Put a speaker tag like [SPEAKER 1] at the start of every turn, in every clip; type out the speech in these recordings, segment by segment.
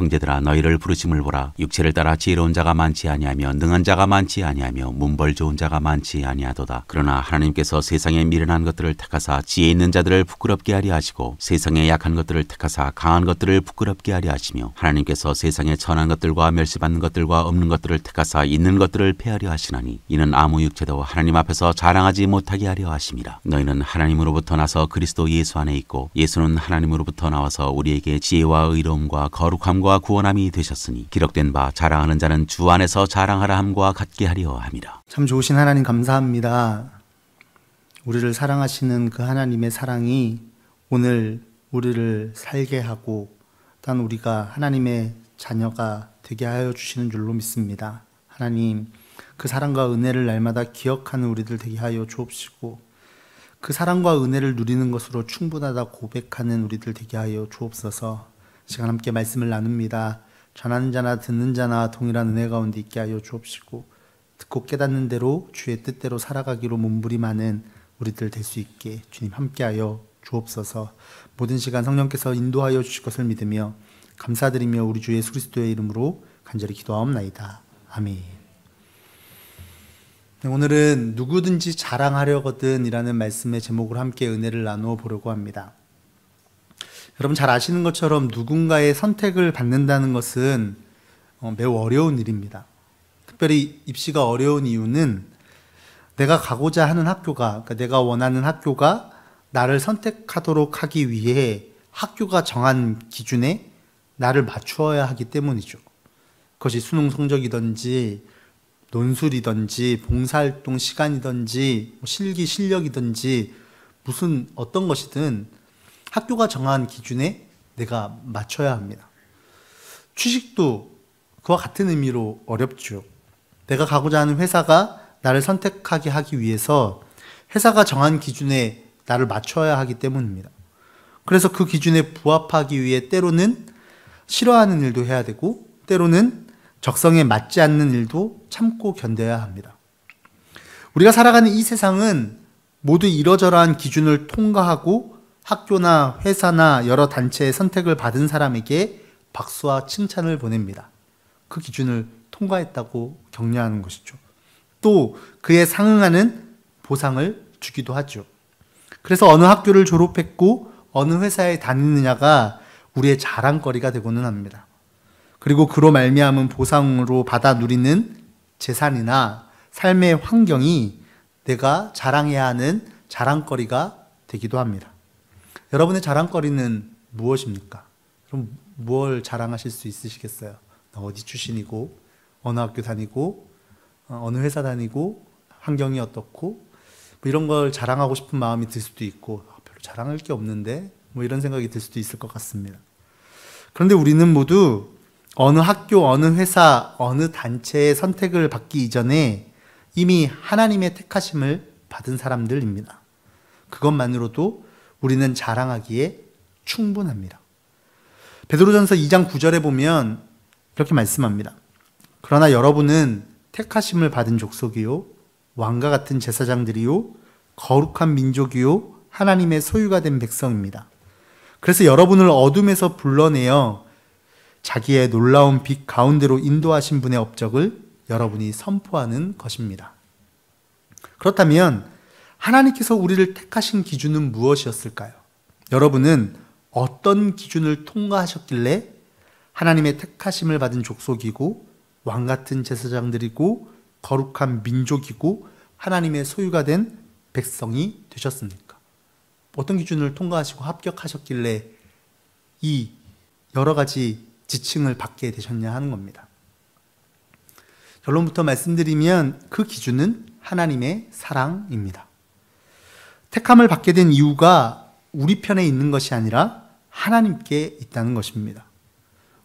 [SPEAKER 1] 형제들아 너희를 부르심을 보라. 육체를 따라 지혜로운 자가 많지 아니하며 능한 자가 많지 아니하며 문벌 좋은 자가 많지 아니하도다. 그러나 하나님께서 세상에 미련한 것들을 택하사 지혜 있는 자들을 부끄럽게 하려 하시고 세상에 약한 것들을 택하사 강한 것들을 부끄럽게 하려 하시며 하나님께서 세상에 천한 것들과 멸시받는 것들과 없는 것들을 택하사 있는 것들을 패하려 하시나니 이는 아무 육체도 하나님 앞에서 자랑하지 못하게 하려 하심이라. 너희는 하나님으로부터 나서 그리스도 예수 안에 있고 예수는 하나님으로부터 나와서 우리에게 지혜와 의로움과 거룩함과 구원함이 되셨으니 기록된 바 자랑하는 자는 주 안에서 자랑하라 함과 같게 하려 함이라.
[SPEAKER 2] 참 좋으신 하나님 감사합니다. 우리를 사랑하시는 그 하나님의 사랑이 오늘 우리를 살게 하고 또한 우리가 하나님의 자녀가 되게 하여 주시는 줄로 믿습니다. 하나님, 그 사랑과 은혜를 날마다 기억하는 우리들 되게 하여 주옵시고 그 사랑과 은혜를 누리는 것으로 충분하다 고백하는 우리들 되게 하여 주옵소서. 시간 함께 말씀을 나눕니다. 전하는 자나 듣는 자나 동일한 은혜 가운데 있게 하여 주옵시고 듣고 깨닫는 대로 주의 뜻대로 살아가기로 몸부림하는 우리들 될 수 있게 주님 함께하여 주옵소서. 모든 시간 성령께서 인도하여 주실 것을 믿으며 감사드리며 우리 주 예수 그리스도의 이름으로 간절히 기도하옵나이다. 아멘. 오늘은 누구든지 자랑하려거든 이라는 말씀의 제목으로 함께 은혜를 나누어 보려고 합니다. 여러분 잘 아시는 것처럼 누군가의 선택을 받는다는 것은 매우 어려운 일입니다. 특별히 입시가 어려운 이유는 내가 가고자 하는 학교가, 그러니까 내가 원하는 학교가 나를 선택하도록 하기 위해 학교가 정한 기준에 나를 맞추어야 하기 때문이죠. 그것이 수능 성적이든지 논술이든지 봉사활동 시간이든지 실기 실력이든지 무슨 어떤 것이든 학교가 정한 기준에 내가 맞춰야 합니다. 취직도 그와 같은 의미로 어렵죠. 내가 가고자 하는 회사가 나를 선택하게 하기 위해서 회사가 정한 기준에 나를 맞춰야 하기 때문입니다. 그래서 그 기준에 부합하기 위해 때로는 싫어하는 일도 해야 되고 때로는 적성에 맞지 않는 일도 참고 견뎌야 합니다. 우리가 살아가는 이 세상은 모두 이러저러한 기준을 통과하고 학교나 회사나 여러 단체의 선택을 받은 사람에게 박수와 칭찬을 보냅니다. 그 기준을 통과했다고 격려하는 것이죠. 또 그에 상응하는 보상을 주기도 하죠. 그래서 어느 학교를 졸업했고 어느 회사에 다니느냐가 우리의 자랑거리가 되고는 합니다. 그리고 그로 말미암은 보상으로 받아 누리는 재산이나 삶의 환경이 내가 자랑해야 하는 자랑거리가 되기도 합니다. 여러분의 자랑거리는 무엇입니까? 그럼 무엇을 자랑하실 수 있으시겠어요? 어디 출신이고 어느 학교 다니고 어느 회사 다니고 환경이 어떻고 뭐 이런 걸 자랑하고 싶은 마음이 들 수도 있고 별로 자랑할 게 없는데 뭐 이런 생각이 들 수도 있을 것 같습니다. 그런데 우리는 모두 어느 학교, 어느 회사, 어느 단체의 선택을 받기 이전에 이미 하나님의 택하심을 받은 사람들입니다. 그것만으로도 우리는 자랑하기에 충분합니다. 베드로전서 2장 9절에 보면 이렇게 말씀합니다. 그러나 여러분은 택하심을 받은 족속이요 왕과 같은 제사장들이요 거룩한 민족이요 하나님의 소유가 된 백성입니다. 그래서 여러분을 어둠에서 불러내어 자기의 놀라운 빛 가운데로 인도하신 분의 업적을 여러분이 선포하는 것입니다. 그렇다면 하나님께서 우리를 택하신 기준은 무엇이었을까요? 여러분은 어떤 기준을 통과하셨길래 하나님의 택하심을 받은 족속이고 왕같은 제사장들이고 거룩한 민족이고 하나님의 소유가 된 백성이 되셨습니까? 어떤 기준을 통과하시고 합격하셨길래 이 여러 가지 지칭을 받게 되셨냐 하는 겁니다. 결론부터 말씀드리면 그 기준은 하나님의 사랑입니다. 택함을 받게 된 이유가 우리 편에 있는 것이 아니라 하나님께 있다는 것입니다.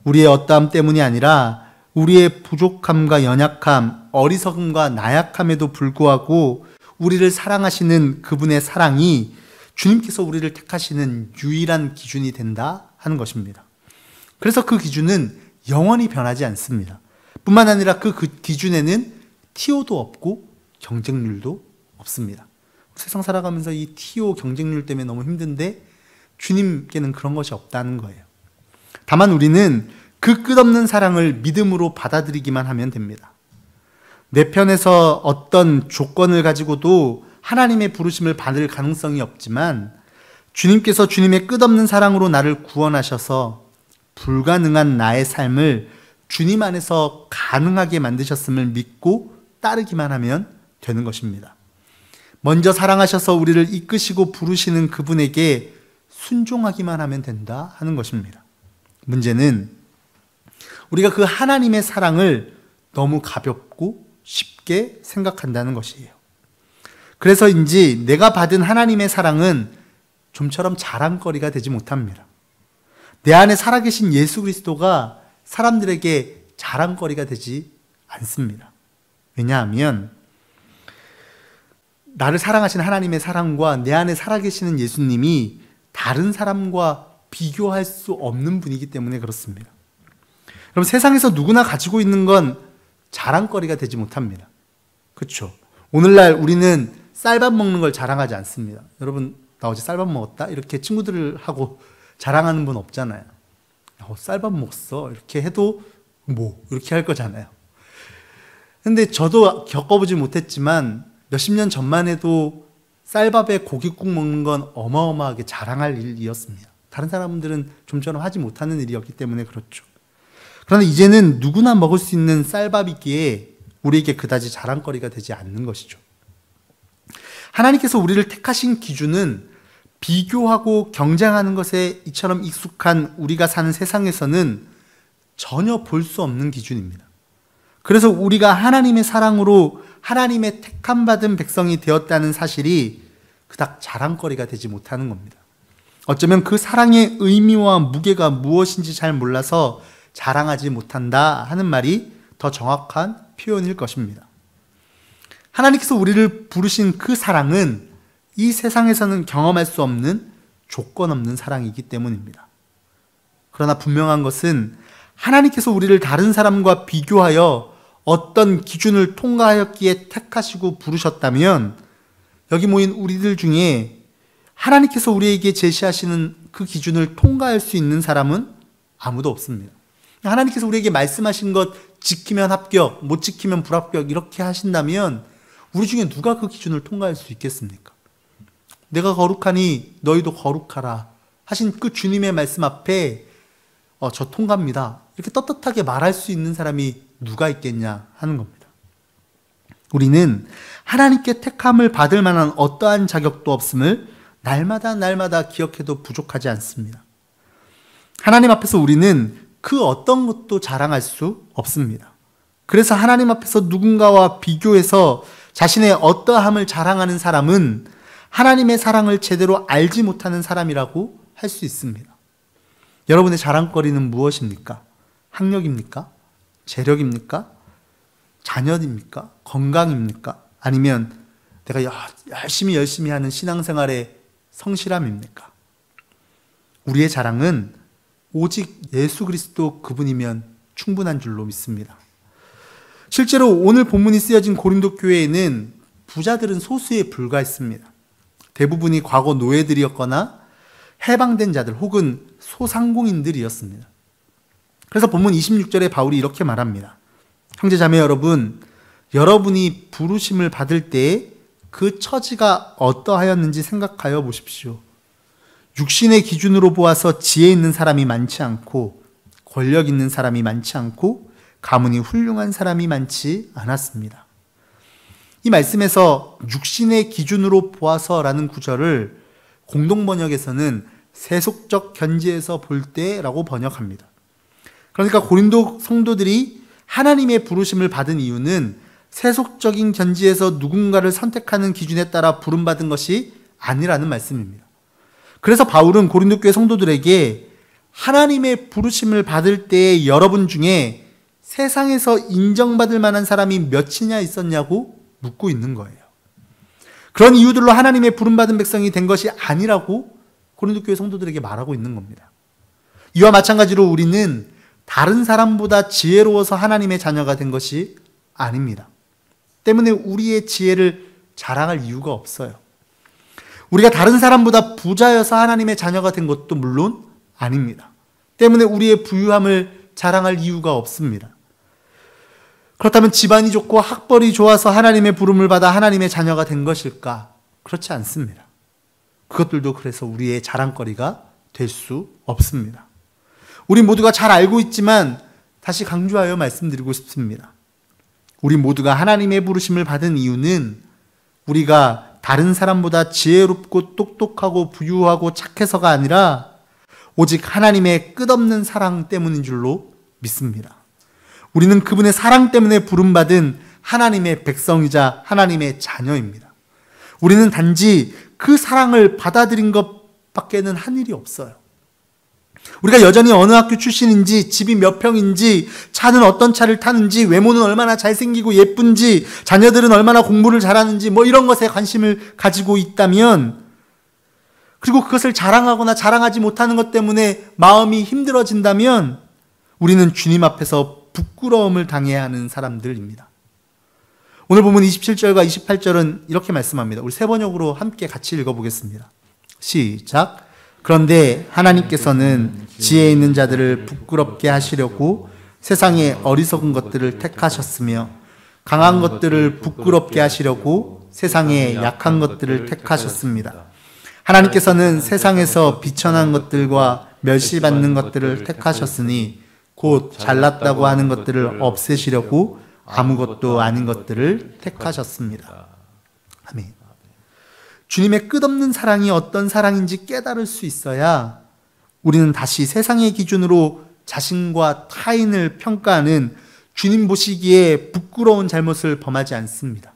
[SPEAKER 2] 우리의 어떠함 때문이 아니라 우리의 부족함과 연약함, 어리석음과 나약함에도 불구하고 우리를 사랑하시는 그분의 사랑이 주님께서 우리를 택하시는 유일한 기준이 된다 하는 것입니다. 그래서 그 기준은 영원히 변하지 않습니다. 뿐만 아니라 그 기준에는 티오도 없고 경쟁률도 없습니다. 세상 살아가면서 이 티오 경쟁률 때문에 너무 힘든데 주님께는 그런 것이 없다는 거예요. 다만 우리는 그 끝없는 사랑을 믿음으로 받아들이기만 하면 됩니다. 내 편에서 어떤 조건을 가지고도 하나님의 부르심을 받을 가능성이 없지만 주님께서 주님의 끝없는 사랑으로 나를 구원하셔서 불가능한 나의 삶을 주님 안에서 가능하게 만드셨음을 믿고 따르기만 하면 되는 것입니다. 먼저 사랑하셔서 우리를 이끄시고 부르시는 그분에게 순종하기만 하면 된다 하는 것입니다. 문제는 우리가 그 하나님의 사랑을 너무 가볍고 쉽게 생각한다는 것이에요. 그래서인지 내가 받은 하나님의 사랑은 좀처럼 자랑거리가 되지 못합니다. 내 안에 살아계신 예수 그리스도가 사람들에게 자랑거리가 되지 않습니다. 왜냐하면 나를 사랑하신 하나님의 사랑과 내 안에 살아계시는 예수님이 다른 사람과 비교할 수 없는 분이기 때문에 그렇습니다. 여러분, 세상에서 누구나 가지고 있는 건 자랑거리가 되지 못합니다. 그렇죠? 오늘날 우리는 쌀밥 먹는 걸 자랑하지 않습니다. 여러분, 나 어제 쌀밥 먹었다? 이렇게 친구들하고 자랑하는 분 없잖아요. 쌀밥 먹었어. 이렇게 해도 이렇게 할 거잖아요. 근데 저도 겪어보지 못했지만 몇십 년 전만 해도 쌀밥에 고깃국 먹는 건 어마어마하게 자랑할 일이었습니다. 다른 사람들은 좀처럼 하지 못하는 일이었기 때문에 그렇죠. 그런데 이제는 누구나 먹을 수 있는 쌀밥이기에 우리에게 그다지 자랑거리가 되지 않는 것이죠. 하나님께서 우리를 택하신 기준은 비교하고 경쟁하는 것에 이처럼 익숙한 우리가 사는 세상에서는 전혀 볼 수 없는 기준입니다. 그래서 우리가 하나님의 사랑으로 하나님의 택함받은 백성이 되었다는 사실이 그닥 자랑거리가 되지 못하는 겁니다. 어쩌면 그 사랑의 의미와 무게가 무엇인지 잘 몰라서 자랑하지 못한다 하는 말이 더 정확한 표현일 것입니다. 하나님께서 우리를 부르신 그 사랑은 이 세상에서는 경험할 수 없는 조건 없는 사랑이기 때문입니다. 그러나 분명한 것은 하나님께서 우리를 다른 사람과 비교하여 어떤 기준을 통과하였기에 택하시고 부르셨다면 여기 모인 우리들 중에 하나님께서 우리에게 제시하시는 그 기준을 통과할 수 있는 사람은 아무도 없습니다. 하나님께서 우리에게 말씀하신 것 지키면 합격, 못 지키면 불합격 이렇게 하신다면 우리 중에 누가 그 기준을 통과할 수 있겠습니까? 내가 거룩하니 너희도 거룩하라 하신 그 주님의 말씀 앞에 저 통과합니다. 이렇게 떳떳하게 말할 수 있는 사람이 누가 있겠냐 하는 겁니다. 우리는 하나님께 택함을 받을 만한 어떠한 자격도 없음을 날마다 기억해도 부족하지 않습니다. 하나님 앞에서 우리는 그 어떤 것도 자랑할 수 없습니다. 그래서 하나님 앞에서 누군가와 비교해서 자신의 어떠함을 자랑하는 사람은 하나님의 사랑을 제대로 알지 못하는 사람이라고 할 수 있습니다. 여러분의 자랑거리는 무엇입니까? 학력입니까? 재력입니까? 자녀입니까? 건강입니까? 아니면 내가 열심히 하는 신앙생활의 성실함입니까? 우리의 자랑은 오직 예수 그리스도 그분이면 충분한 줄로 믿습니다. 실제로 오늘 본문이 쓰여진 고린도 교회에는 부자들은 소수에 불과했습니다. 대부분이 과거 노예들이었거나 해방된 자들 혹은 소상공인들이었습니다. 그래서 본문 26절에 바울이 이렇게 말합니다. 형제자매 여러분, 여러분이 부르심을 받을 때에 그 처지가 어떠하였는지 생각하여 보십시오. 육신의 기준으로 보아서 지혜 있는 사람이 많지 않고 권력 있는 사람이 많지 않고 가문이 훌륭한 사람이 많지 않았습니다. 이 말씀에서 육신의 기준으로 보아서라는 구절을 공동번역에서는 세속적 견지에서 볼 때라고 번역합니다. 그러니까 고린도 성도들이 하나님의 부르심을 받은 이유는 세속적인 견지에서 누군가를 선택하는 기준에 따라 부름받은 것이 아니라는 말씀입니다. 그래서 바울은 고린도 교회 성도들에게 하나님의 부르심을 받을 때의 여러분 중에 세상에서 인정받을 만한 사람이 몇이냐 있었냐고 묻고 있는 거예요. 그런 이유들로 하나님의 부름받은 백성이 된 것이 아니라고 고린도 교회 성도들에게 말하고 있는 겁니다. 이와 마찬가지로 우리는 다른 사람보다 지혜로워서 하나님의 자녀가 된 것이 아닙니다. 때문에 우리의 지혜를 자랑할 이유가 없어요. 우리가 다른 사람보다 부자여서 하나님의 자녀가 된 것도 물론 아닙니다. 때문에 우리의 부유함을 자랑할 이유가 없습니다. 그렇다면 집안이 좋고 학벌이 좋아서 하나님의 부름을 받아 하나님의 자녀가 된 것일까? 그렇지 않습니다. 그것들도 그래서 우리의 자랑거리가 될 수 없습니다. 우리 모두가 잘 알고 있지만 다시 강조하여 말씀드리고 싶습니다. 우리 모두가 하나님의 부르심을 받은 이유는 우리가 다른 사람보다 지혜롭고 똑똑하고 부유하고 착해서가 아니라 오직 하나님의 끝없는 사랑 때문인 줄로 믿습니다. 우리는 그분의 사랑 때문에 부름받은 하나님의 백성이자 하나님의 자녀입니다. 우리는 단지 그 사랑을 받아들인 것밖에는 한 일이 없어요. 우리가 여전히 어느 학교 출신인지, 집이 몇 평인지, 차는 어떤 차를 타는지, 외모는 얼마나 잘생기고 예쁜지, 자녀들은 얼마나 공부를 잘하는지 이런 것에 관심을 가지고 있다면, 그리고 그것을 자랑하거나 자랑하지 못하는 것 때문에 마음이 힘들어진다면 우리는 주님 앞에서 부끄러움을 당해야 하는 사람들입니다. 오늘 본문 27절과 28절은 이렇게 말씀합니다. 우리 세 번역으로 함께 같이 읽어보겠습니다. 시작. 그런데 하나님께서는 지혜 있는 자들을 부끄럽게 하시려고 세상의 어리석은 것들을 택하셨으며 강한 것들을 부끄럽게 하시려고 세상의 약한 것들을 택하셨습니다. 하나님께서는 세상에서 비천한 것들과 멸시받는 것들을 택하셨으니 곧 잘났다고 하는 것들을 없애시려고 아무것도 아닌 것들을 택하셨습니다. 아멘. 주님의 끝없는 사랑이 어떤 사랑인지 깨달을 수 있어야 우리는 다시 세상의 기준으로 자신과 타인을 평가하는 주님 보시기에 부끄러운 잘못을 범하지 않습니다.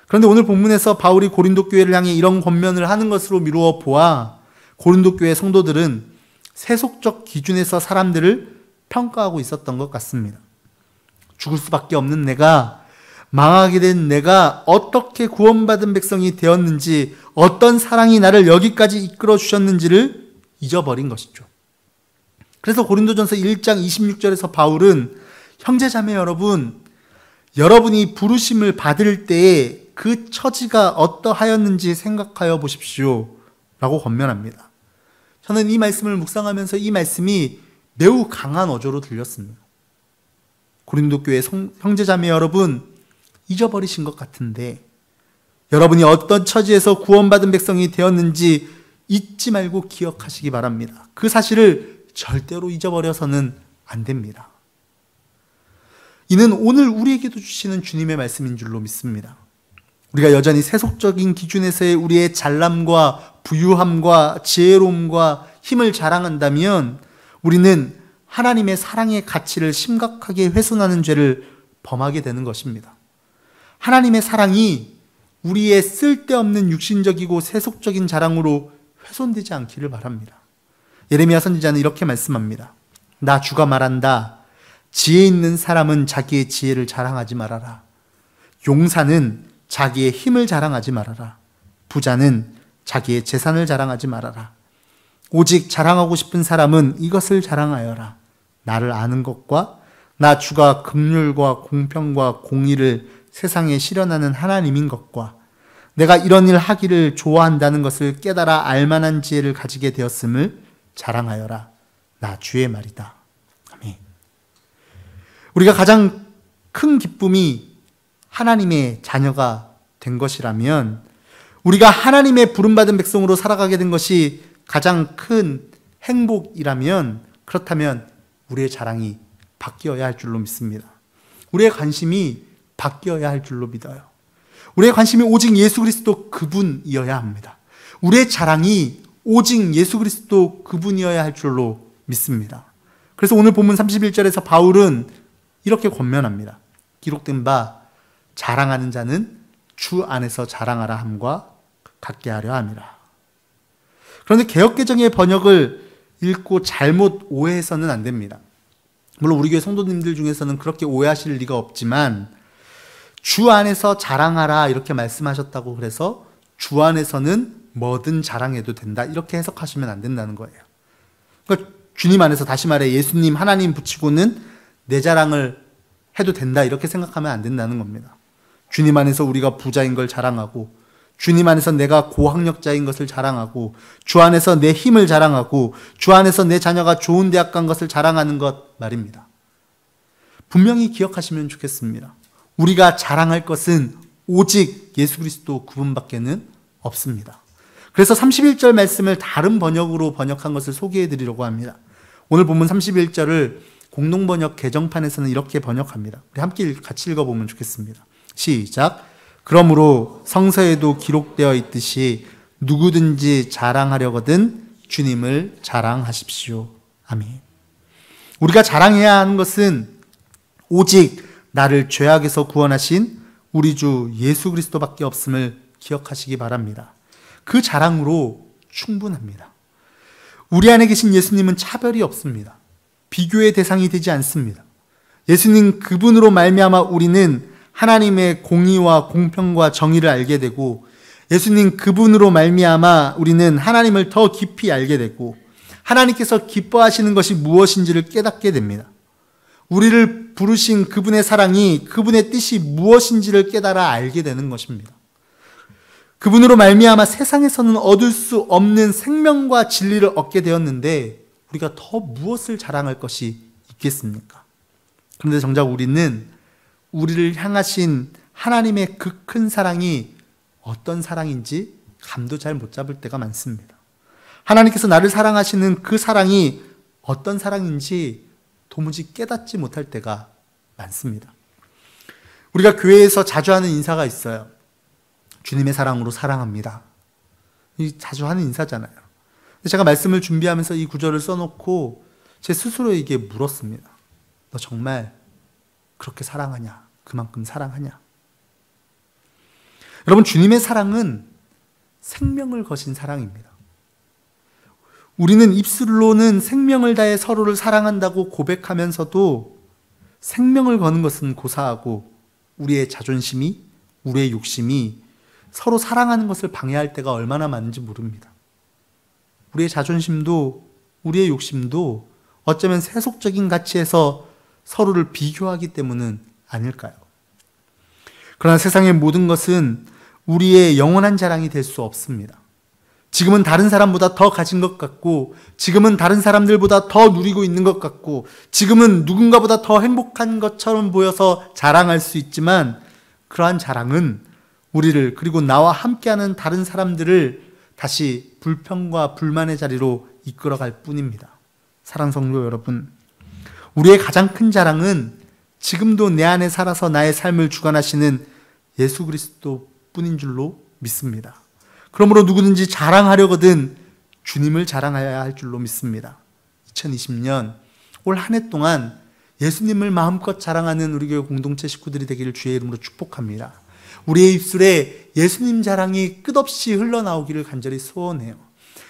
[SPEAKER 2] 그런데 오늘 본문에서 바울이 고린도 교회를 향해 이런 권면을 하는 것으로 미루어 보아 고린도 교회 성도들은 세속적 기준에서 사람들을 평가하고 있었던 것 같습니다. 죽을 수밖에 없는 내가, 망하게 된 내가 어떻게 구원받은 백성이 되었는지, 어떤 사랑이 나를 여기까지 이끌어 주셨는지를 잊어버린 것이죠. 그래서 고린도전서 1장 26절에서 바울은 형제자매 여러분, 여러분이 부르심을 받을 때에 그 처지가 어떠하였는지 생각하여 보십시오 라고 권면합니다. 저는 이 말씀을 묵상하면서 이 말씀이 매우 강한 어조로 들렸습니다. 고린도 교회 형제자매 여러분, 잊어버리신 것 같은데 여러분이 어떤 처지에서 구원받은 백성이 되었는지 잊지 말고 기억하시기 바랍니다. 그 사실을 절대로 잊어버려서는 안 됩니다. 이는 오늘 우리에게도 주시는 주님의 말씀인 줄로 믿습니다. 우리가 여전히 세속적인 기준에서의 우리의 잘남과 부유함과 지혜로움과 힘을 자랑한다면 우리는 하나님의 사랑의 가치를 심각하게 훼손하는 죄를 범하게 되는 것입니다. 하나님의 사랑이 우리의 쓸데없는 육신적이고 세속적인 자랑으로 훼손되지 않기를 바랍니다. 예레미야 선지자는 이렇게 말씀합니다. 나 주가 말한다. 지혜 있는 사람은 자기의 지혜를 자랑하지 말아라. 용사는 자기의 힘을 자랑하지 말아라. 부자는 자기의 재산을 자랑하지 말아라. 오직 자랑하고 싶은 사람은 이것을 자랑하여라. 나를 아는 것과 나 주가 긍휼과 공평과 공의를 세상에 실현하는 하나님인 것과 내가 이런 일 하기를 좋아한다는 것을 깨달아 알만한 지혜를 가지게 되었음을 자랑하여라. 나 주의 말이다. 아멘. 우리가 가장 큰 기쁨이 하나님의 자녀가 된 것이라면, 우리가 하나님의 부름받은 백성으로 살아가게 된 것이 가장 큰 행복이라면, 그렇다면 우리의 자랑이 바뀌어야 할 줄로 믿습니다. 우리의 관심이 바뀌어야 할 줄로 믿어요. 우리의 관심이 오직 예수 그리스도 그분이어야 합니다. 우리의 자랑이 오직 예수 그리스도 그분이어야 할 줄로 믿습니다. 그래서 오늘 본문 31절에서 바울은 이렇게 권면합니다. 기록된 바 자랑하는 자는 주 안에서 자랑하라 함과 같게 하려 함이라. 그런데 개역개정의 번역을 읽고 잘못 오해해서는 안 됩니다. 물론 우리 교회 성도님들 중에서는 그렇게 오해하실 리가 없지만, 주 안에서 자랑하라 이렇게 말씀하셨다고 그래서 주 안에서는 뭐든 자랑해도 된다 이렇게 해석하시면 안 된다는 거예요. 그러니까 주님 안에서, 다시 말해 예수님 하나님 붙이고는 내 자랑을 해도 된다 이렇게 생각하면 안 된다는 겁니다. 주님 안에서 우리가 부자인 걸 자랑하고, 주님 안에서 내가 고학력자인 것을 자랑하고, 주 안에서 내 힘을 자랑하고, 주 안에서 내 자녀가 좋은 대학 간 것을 자랑하는 것 말입니다. 분명히 기억하시면 좋겠습니다. 우리가 자랑할 것은 오직 예수 그리스도 그분밖에는 없습니다. 그래서 31절 말씀을 다른 번역으로 번역한 것을 소개해 드리려고 합니다. 오늘 본문 31절을 공동번역 개정판에서는 이렇게 번역합니다. 우리 함께 같이 읽어보면 좋겠습니다. 시작. 그러므로 성서에도 기록되어 있듯이 누구든지 자랑하려거든 주님을 자랑하십시오. 아멘. 우리가 자랑해야 하는 것은 오직 나를 죄악에서 구원하신 우리 주 예수 그리스도밖에 없음을 기억하시기 바랍니다. 그 자랑으로 충분합니다. 우리 안에 계신 예수님은 차별이 없습니다. 비교의 대상이 되지 않습니다. 예수님 그분으로 말미암아 우리는 하나님의 공의와 공평과 정의를 알게 되고, 예수님 그분으로 말미암아 우리는 하나님을 더 깊이 알게 되고, 하나님께서 기뻐하시는 것이 무엇인지를 깨닫게 됩니다. 우리를 부르신 그분의 사랑이, 그분의 뜻이 무엇인지를 깨달아 알게 되는 것입니다. 그분으로 말미암아 세상에서는 얻을 수 없는 생명과 진리를 얻게 되었는데 우리가 더 무엇을 자랑할 것이 있겠습니까? 그런데 정작 우리는 우리를 향하신 하나님의 그 큰 사랑이 어떤 사랑인지 감도 잘 못 잡을 때가 많습니다. 하나님께서 나를 사랑하시는 그 사랑이 어떤 사랑인지 도무지 깨닫지 못할 때가 많습니다. 우리가 교회에서 자주 하는 인사가 있어요. 주님의 사랑으로 사랑합니다. 자주 하는 인사잖아요. 제가 말씀을 준비하면서 이 구절을 써놓고 제 스스로에게 물었습니다. 너 정말 그렇게 사랑하냐? 그만큼 사랑하냐? 여러분, 주님의 사랑은 생명을 거신 사랑입니다. 우리는 입술로는 생명을 다해 서로를 사랑한다고 고백하면서도 생명을 거는 것은 고사하고 우리의 자존심이, 우리의 욕심이 서로 사랑하는 것을 방해할 때가 얼마나 많은지 모릅니다. 우리의 자존심도 우리의 욕심도 어쩌면 세속적인 가치에서 서로를 비교하기 때문은 아닐까요? 그러나 세상의 모든 것은 우리의 영원한 자랑이 될 수 없습니다. 지금은 다른 사람보다 더 가진 것 같고, 지금은 다른 사람들보다 더 누리고 있는 것 같고, 지금은 누군가보다 더 행복한 것처럼 보여서 자랑할 수 있지만, 그러한 자랑은 우리를, 그리고 나와 함께하는 다른 사람들을 다시 불평과 불만의 자리로 이끌어갈 뿐입니다. 사랑하는 성도 여러분, 우리의 가장 큰 자랑은 지금도 내 안에 살아서 나의 삶을 주관하시는 예수 그리스도 뿐인 줄로 믿습니다. 그러므로 누구든지 자랑하려거든 주님을 자랑해야 할 줄로 믿습니다. 2020년 올 한 해 동안 예수님을 마음껏 자랑하는 우리 교회 공동체 식구들이 되기를 주의 이름으로 축복합니다. 우리의 입술에 예수님 자랑이 끝없이 흘러나오기를 간절히 소원해요.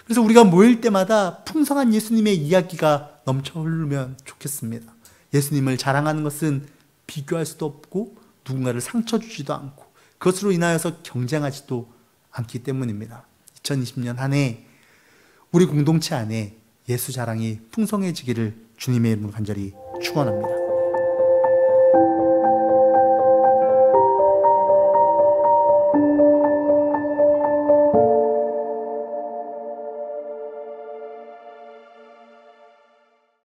[SPEAKER 2] 그래서 우리가 모일 때마다 풍성한 예수님의 이야기가 넘쳐 흐르면 좋겠습니다. 예수님을 자랑하는 것은 비교할 수도 없고 누군가를 상처 주지도 않고 그것으로 인하여서 경쟁하지도 않기 때문입니다. 2020년 한 해 우리 공동체 안에 예수 자랑이 풍성해지기를 주님의 이름으로 간절히 축원합니다.